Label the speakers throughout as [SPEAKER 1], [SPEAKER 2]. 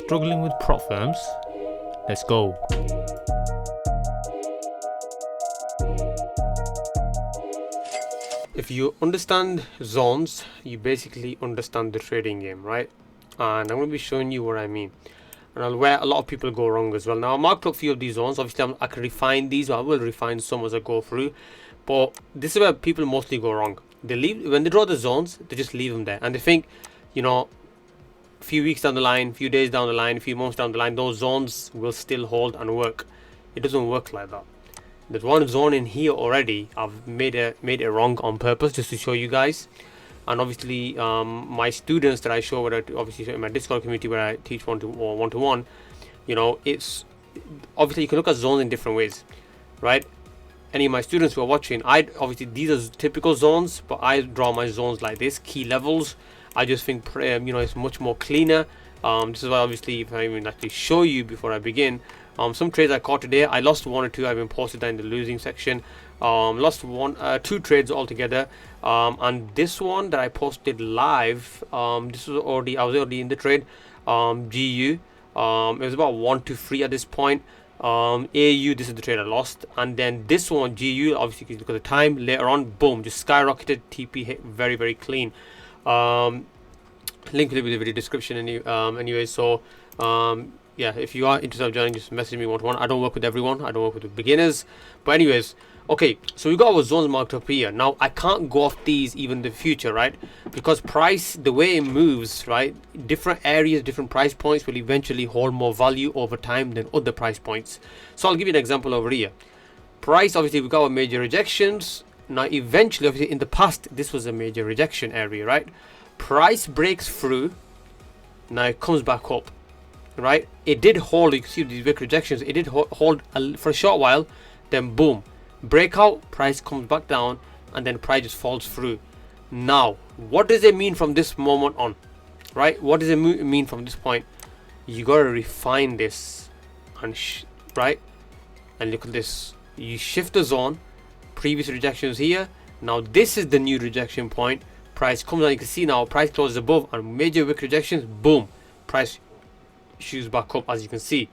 [SPEAKER 1] Struggling with prop firms? Let's go. If you understand zones, you basically understand the trading game, right? And I'm going to be showing you what I mean. And where a lot of people go wrong as well. Now, I marked up a few of these zones. Obviously, I can refine these. I will refine some as I go through. But this is where people mostly go wrong. They leave when they draw the zones. They just leave them there, and they think, you know, a few weeks down the line, a few days down the line, a few months down the line, those zones will still hold and work. It doesn't work like that. There's one zone in here already. I've made it wrong on purpose just to show you guys. And obviously, my students that I show, obviously in my Discord community where I teach one-to-one, you know, it's obviously you can look at zones in different ways, right? Any of my students who are watching, obviously these are typical zones, but I draw my zones like this, key levels. I just think you know, it's much more cleaner. This is why obviously if I even actually show you before I begin, some trades I caught today, I lost one or two. I've been posted that in the losing section. Lost two trades altogether, and this one that I posted live, this was already, I was already in the trade. GU, it was about 1 to 3 at this point. AU, this is the trade I lost, and then this one GU, obviously because of the time, later on, boom, just skyrocketed. TP hit very clean. Link will be in the video description anyway. So yeah, if you are interested in joining, just message me one-to-one. I don't work with everyone, I don't work with the beginners, but anyways, okay, so we got our zones marked up here. Now I can't go off these even in the future, right? Because price, the way it moves, right, different areas, different price points will eventually hold more value over time than other price points. So I'll give you an example over here. Price, obviously we got our major rejections. Now eventually, obviously in the past, this was a major rejection area, right? Price breaks through, now it comes back up, right? It did hold, you can see these big rejections, it did hold for a short while, then boom, breakout, price comes back down, and then price just falls through. Now what does it mean from this moment on, right? What does it mean from this point? You gotta refine this, and right, and look at this. You shift the zone, previous rejections here, now this is the new rejection point. Price comes down, you can see now price closes above, and major wick rejections, boom, price shoots back up, as you can see.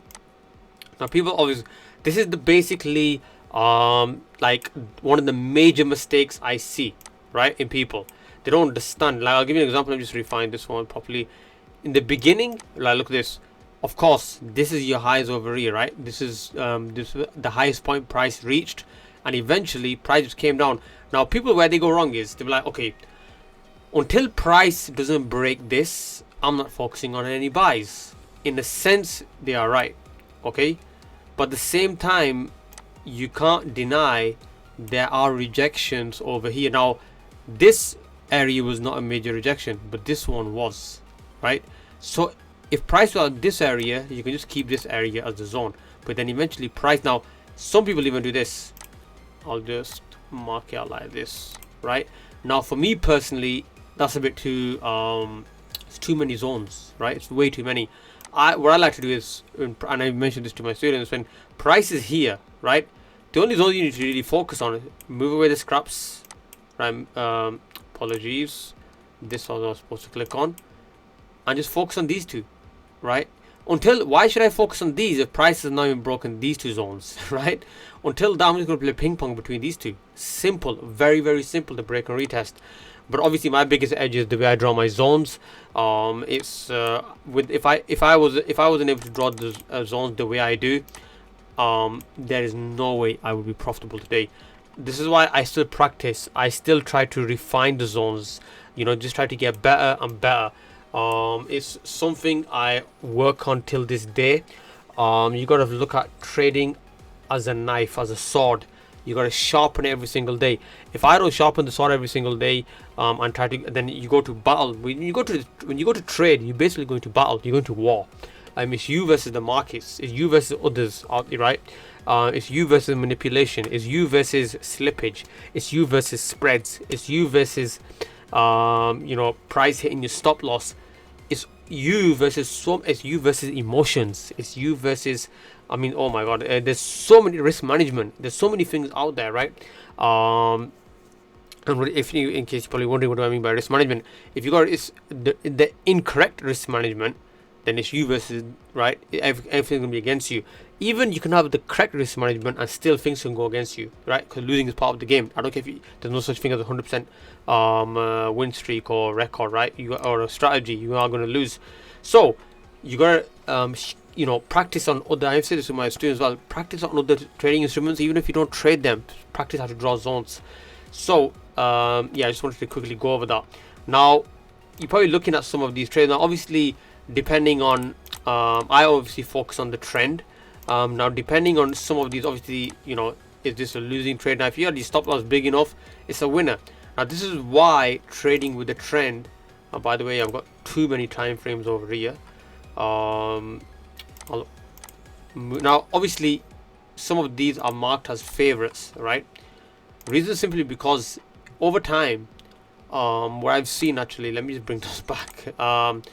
[SPEAKER 1] Now people always, this is the basically like one of the major mistakes I see, right, in people. They don't understand. Like, I'll give you an example. Let me just refine this one properly. In the beginning, like, look at this. Of course, this is your highs over here, right? This is the highest point price reached, and eventually price just came down. Now people, where they go wrong is they're like, okay, until price doesn't break this, I'm not focusing on any buys. In a sense, they are right, okay, but at the same time, you can't deny there are rejections over here. Now this area was not a major rejection, but this one was, right? So if price was at this area, you can just keep this area as the zone, but then eventually price, now some people even do this. I'll just mark it out like this, right? Now for me personally, that's a bit too it's too many zones, right? It's way too many. What I like to do is, and I mentioned this to my students, when price is here, right, the only zone you need to really focus on is move away the scraps, right? Apologies, this one I was supposed to click on, and just focus on these two, right? Until, why should I focus on these if price has not even broken these two zones, right? Until then, I'm just going to play ping pong between these two. Simple, very simple to break and retest. But obviously my biggest edge is the way I draw my zones. It's with if I wasn't able to draw the zones the way I do, there is no way I would be profitable today. This is why I still practice. I still try to refine the zones, you know, just try to get better and better. It's something I work on till this day. You got to look at trading as a knife, as a sword. You got to sharpen it every single day. If I don't sharpen the sword every single day, and try to, then you go to battle. When you go to trade, you're basically going to battle. You're going to war. It's you versus the markets. It's you versus others out there, right? It's you versus manipulation. It's you versus slippage. It's you versus spreads. It's you versus you know, price hitting your stop loss. It's you versus it's you versus emotions. It's you versus, I mean, oh my god, there's so many risk management. There's so many things out there, right? And if you, in case you're probably wondering what do I mean by risk management, if you got the incorrect risk management, then it's you versus, right? Everything's gonna be against you. Even you can have the correct risk management and still things can go against you, right? Because losing is part of the game. I don't care if there's no such thing as a 100% win streak or record, right? Or a strategy, you are gonna lose. So you gotta practice on other. I've said this to my students as well. Practice on other trading instruments, even if you don't trade them. Practice how to draw zones. So I just wanted to quickly go over that. Now you're probably looking at some of these trades. Now obviously depending on I obviously focus on the trend. Now depending on some of these, obviously is this a losing trade? Now if you have the stop loss big enough, it's a winner. Now this is why trading with the trend, by the way, I've got too many time frames over here. Now obviously some of these are marked as favorites, right? Reason simply because over time, what I've seen, actually, let me just bring this back, and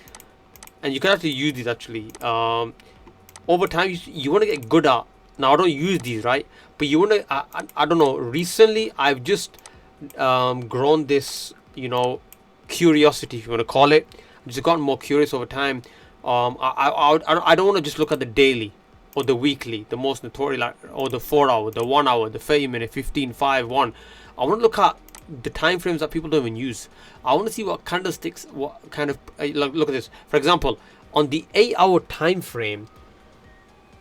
[SPEAKER 1] you can actually use these actually. Over time you want to get good at. Now I don't use these, right? But you want to, I don't know, recently I've just grown this curiosity, if you want to call it. I've just gotten more curious over time. I don't want to just look at the daily or the weekly, the most notorious, like, or the 4 hour, the 1 hour, the 30-minute, 15, 5, 1. I want to look at the time frames that people don't even use. I want to see what candlesticks, what kind of look at this. For example, on the 8-hour time frame,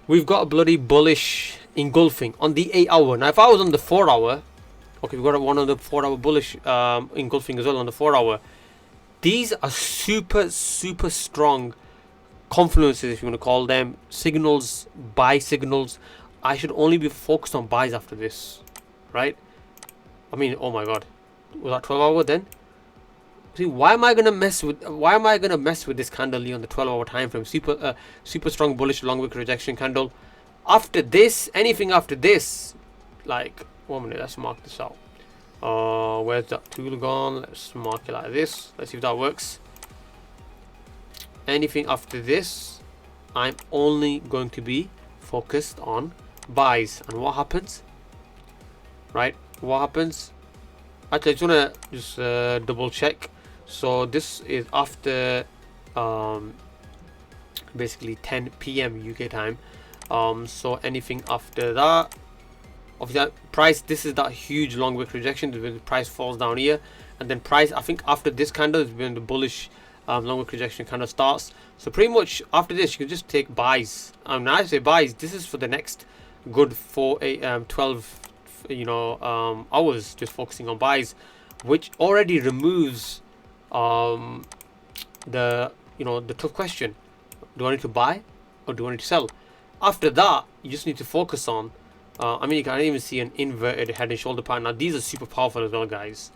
[SPEAKER 1] we've got a bloody bullish engulfing on the 8-hour. Now if I was on the 4-hour, okay, we've got one on the 4-hour bullish engulfing as well on the 4-hour. These are super strong confluences, if you want to call them, signals, buy signals. I should only be focused on buys after this, right? I mean, oh my god, was that 12-hour then? See, why am I gonna mess with this candle here on the 12-hour time frame? Super strong bullish long wick rejection candle. After this, anything after this, like 1 minute, let's mark this out. Where's that tool gone? Let's mark it like this. Let's see if that works. Anything after this, I'm only going to be focused on buys. And what happens? Right? What happens? Actually, I just want to double check. So this is after basically 10 p.m. UK time. So anything after that, obviously that price, this is that huge long wick rejection. The price falls down here, and then price, I think after this candle is when the bullish long wick rejection kind of starts. So pretty much after this, you can just take buys. When I say buys, this is for the next good 12 hours, just focusing on buys, which already removes the tough question: do I need to buy or do I need to sell? After that, you just need to focus on I mean, you can even see an inverted head and shoulder pattern. Now these are super powerful as well, guys.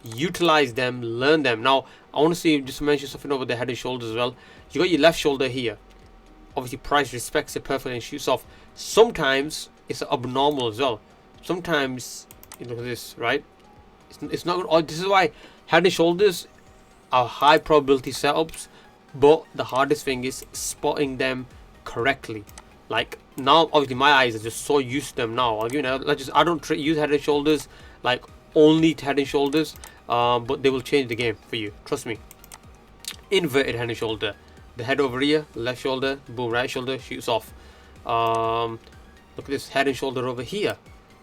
[SPEAKER 1] Utilize them, learn them. Now I want to see, just to mention something over the head and shoulders as well. You got your left shoulder here. Obviously price respects it perfectly and shoots off. Sometimes it's abnormal as well. Sometimes, look at this, right? It's not good. This is why head and shoulders are high probability setups, but the hardest thing is spotting them correctly. Like now, obviously my eyes are just so used to them now. I don't use head and shoulders like only head and shoulders, but they will change the game for you. Trust me. Inverted head and shoulder. The head over here, left shoulder, boom, right shoulder, shoots off. Look at this head and shoulder over here.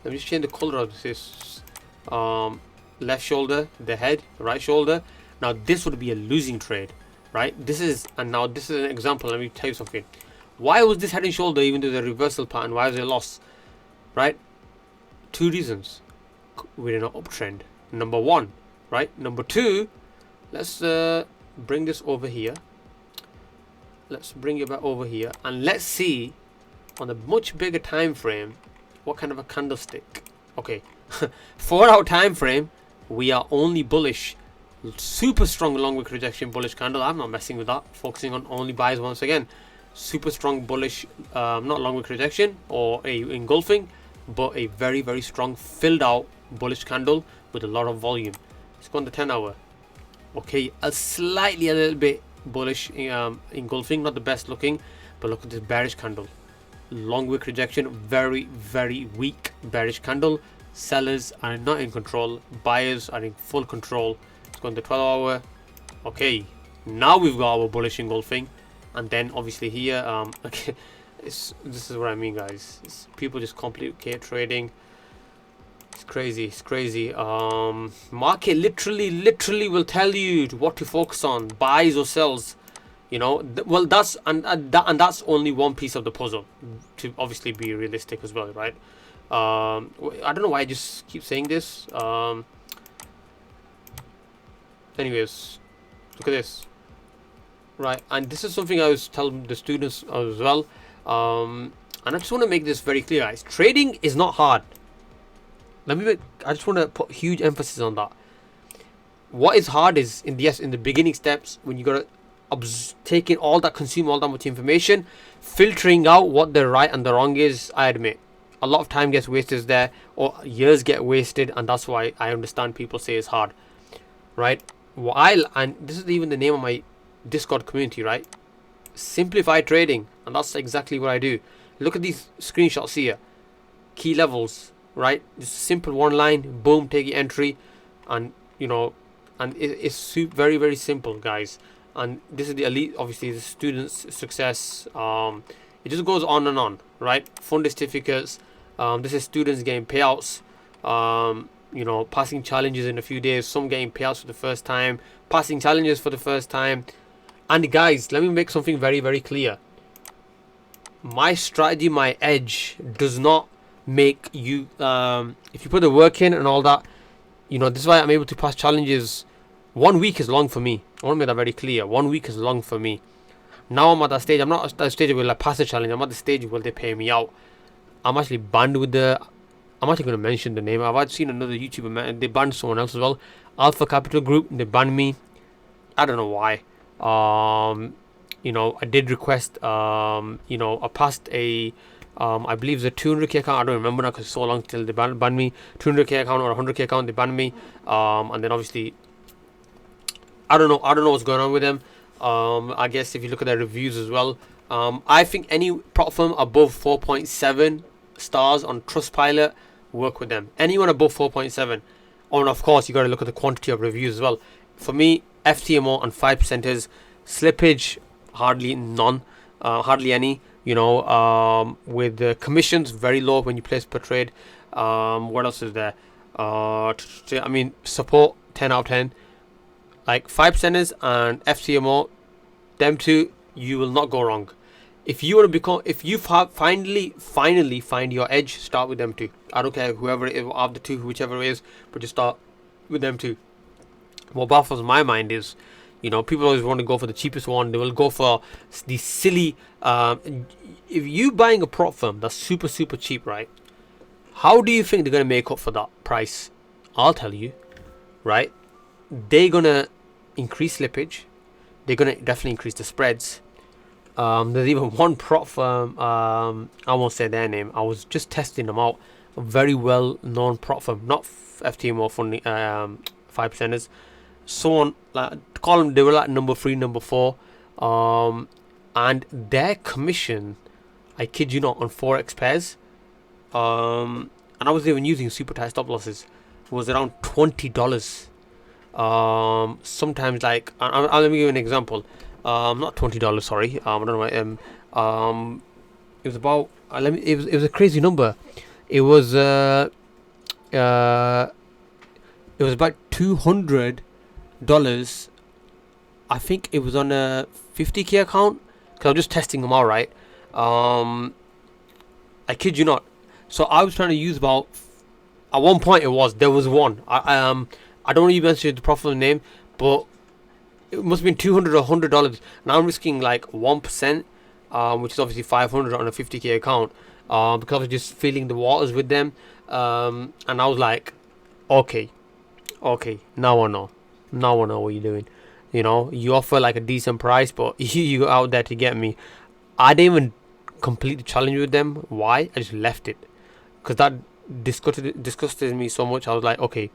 [SPEAKER 1] Let me just change the color of this. Left shoulder, the head, right shoulder. Now this would be a losing trade, right? This is an example. Let me tell you something. Why was this head and shoulder, even though the reversal pattern, why was it a loss? Right? 2 reasons. We're in an uptrend. Number 1, right? Number 2, let's bring this over here. Let's bring it back over here, and let's see on a much bigger time frame what kind of a candlestick. Okay, 4-hour time frame, we are only bullish. Super strong long wick rejection bullish candle. I'm not messing with that. Focusing on only buys once again. Super strong bullish, not long wick rejection or a engulfing, but a very strong filled out bullish candle with a lot of volume. Let's go on the 10-hour. Okay, a little bit bullish engulfing, not the best looking, but look at this bearish candle. Long wick rejection, very weak bearish candle. Sellers are not in control, buyers are in full control. Let's go on the 12-hour. Okay, now we've got our bullish engulfing, and then obviously here, okay, this is what I mean, guys. People just complicate trading. It's crazy. It's crazy. Market literally will tell you what to focus on, buys or sells. You know, well, that's and that's only one piece of the puzzle, to obviously be realistic as well, right? I don't know why I just keep saying this. Anyways, look at this, right? And this is something I was telling the students as well. And I just want to make this very clear, guys. Trading is not hard. I just want to put huge emphasis on that. What is hard is in the beginning steps, when you gotta taking all that, consume all that much information, filtering out what the right and the wrong is. I admit a lot of time gets wasted there, or years get wasted, and that's why I understand people say it's hard, right? And this is even the name of my Discord community, right? Simplify trading, and that's exactly what I do. Look at these screenshots here, key levels, right? Just simple one line, boom, take your entry, and you know, and it's very simple, guys. And this is the elite, obviously the students' success. It just goes on and on, right? Funded certificates. This is students getting payouts. You know, passing challenges in a few days. Some getting payouts for the first time. Passing challenges for the first time. And guys, let me make something very clear. My strategy, my edge, does not make you. If you put the work in and all that, you know, this is why I'm able to pass challenges. 1 week is long for me. I want to make that very clear. 1 week is long for me. Now I'm at that stage. I'm not at that stage where I pass a challenge. I'm at the stage where they pay me out. I'm actually banned with the. I'm actually going to mention the name. I've seen another YouTuber. They banned someone else as well. Alpha Capital Group. They banned me. I don't know why. You know, I did request. You know, I passed a. I believe it's a 200k account. I don't remember now because it's so long till they banned me. 200k account or 100k account. They banned me. And then obviously. I don't know what's going on with them. I guess if you look at their reviews as well, I think any prop firm above 4.7 stars on Trustpilot, work with them. Anyone above 4.7, and of course you got to look at the quantity of reviews as well. For me, FTMO and 5%ers, slippage hardly none, hardly any. You know, with the commissions very low when you place per trade. What else is there? I mean, support 10 out of 10. Like 5%ers and FTMO, them two, you will not go wrong. If you want to become, if you finally find your edge, start with them two. I don't care whoever it is, of the two, whichever it is, but just start with them two. What baffles my mind is, you know, people always want to go for the cheapest one. They will go for the silly. If you buying a prop firm that's super cheap, right? How do you think they're gonna make up for that price? I'll tell you, right? They're gonna increase slippage. They're gonna definitely increase the spreads. There's even one prop firm. I won't say their name. I was just testing them out. A very well known prop firm, not FTMO funding. 5%ers. Someone like call them. They were like number 3, number 4. And their commission, I kid you not, on forex pairs. And I was even using super tight stop losses. Was around $20. Sometimes like I'll let me give you an example. Not $20, sorry. I don't know why. It was about it was a crazy number. It was about $200. I think it was on a 50k account because I'm just testing them out, right? I kid you not. So I was trying to use about. At one point, there was one. I don't even mention the profit name, but it must have been $200 or $100. Now I'm risking like 1%, which is obviously 500 on a 50k account, because I was just feeling the waters with them. And I was like, okay, now I know what you're doing. You know, you offer like a decent price, but you out there to get me. I didn't even complete the challenge with them. Why? I just left it because that disgusted me so much. I was like, okay,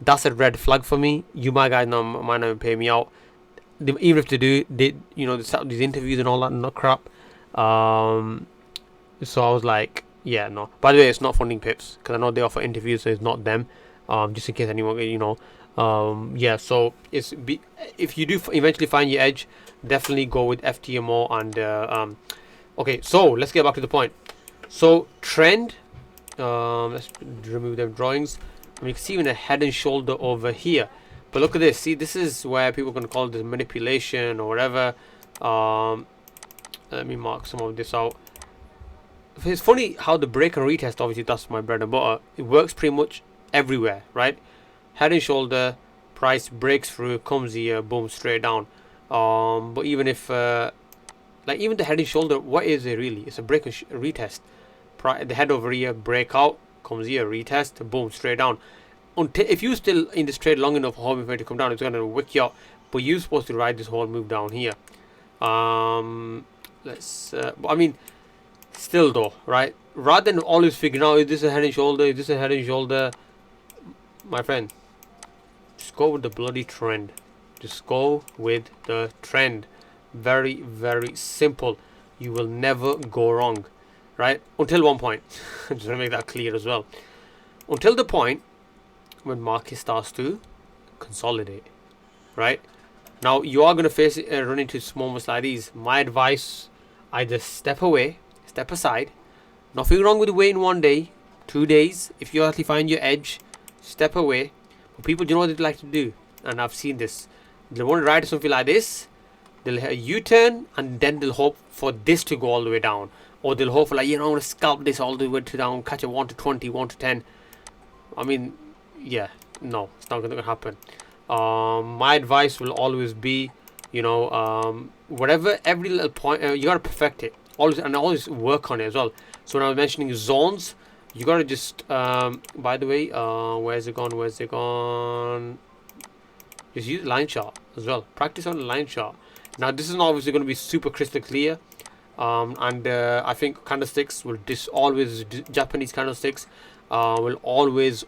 [SPEAKER 1] that's a red flag for me. You might guys might not pay me out. Even if they do, they set up these interviews and all that not crap. So I was like, yeah, no. By the way, it's not funding pips because I know they offer interviews, so it's not them. Just in case anyone, yeah. So if you do eventually find your edge, definitely go with FTMO. And okay, so let's get back to the point. So trend, let's remove them drawings. And you can see even a head and shoulder over here. But look at this. See, this is where people can call this manipulation or whatever. Let me mark some of this out. It's funny how the break and retest, obviously that's my bread and butter. It works pretty much everywhere, right? Head and shoulder, price breaks through, comes here, boom, straight down. But even if like even the head and shoulder, what is it really? It's a break and retest. The head over here, breakout, comes here, retest, boom, straight down. Until if you still in this trade long enough for it to come down, it's gonna wick you up. But you're supposed to ride this whole move down here. Let's. I mean, still though, right? Rather than always figuring out is this a head and shoulder, is this a head and shoulder, my friend, just go with the bloody trend. Just go with the trend. Very, very simple. You will never go wrong, right? Until one point. Just to make that clear as well. Until the point when market starts to consolidate, right? Now you are going to face run into small moments like these. My advice: either step away, step aside. Nothing wrong with waiting 1 day, 2 days. If you actually find your edge, step away. But people, do you know what they like to do? And I've seen this. They want to ride something like this. They'll hit a U-turn and then they'll hope for this to go all the way down, or they'll hope for like, you know, I'm going to scalp this all the way to down, catch a 1 to 20, 1 to 10. I mean, yeah, no, it's not going to happen. My advice will always be, you know, whatever, every little point, you got to perfect it. Always, and always work on it as well. So when I was mentioning zones, you got to just, by the way, where's it gone? Just use line chart as well. Practice on the line chart. Now, this is not obviously going to be super crystal clear. And I think candlesticks will Japanese candlesticks will always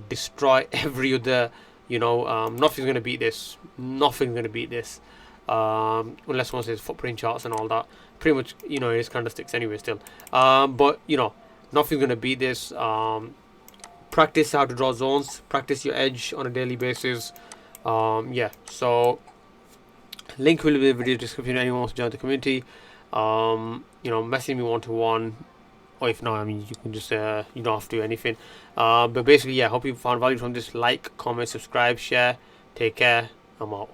[SPEAKER 1] destroy every other, you know, nothing's going to beat this. Nothing's going to beat this. Unless one says footprint charts and all that. Pretty much, you know, it's candlesticks anyway still. But, you know, nothing's going to beat this. Practice how to draw zones. Practice your edge on a daily basis. Yeah, so link will be in the video description if anyone wants to join the community. You know, message me one-to-one. Or if not, I mean, you can just, you don't have to do anything. But basically, yeah, hope you found value from this. Like, comment, subscribe, share. Take care. I'm out.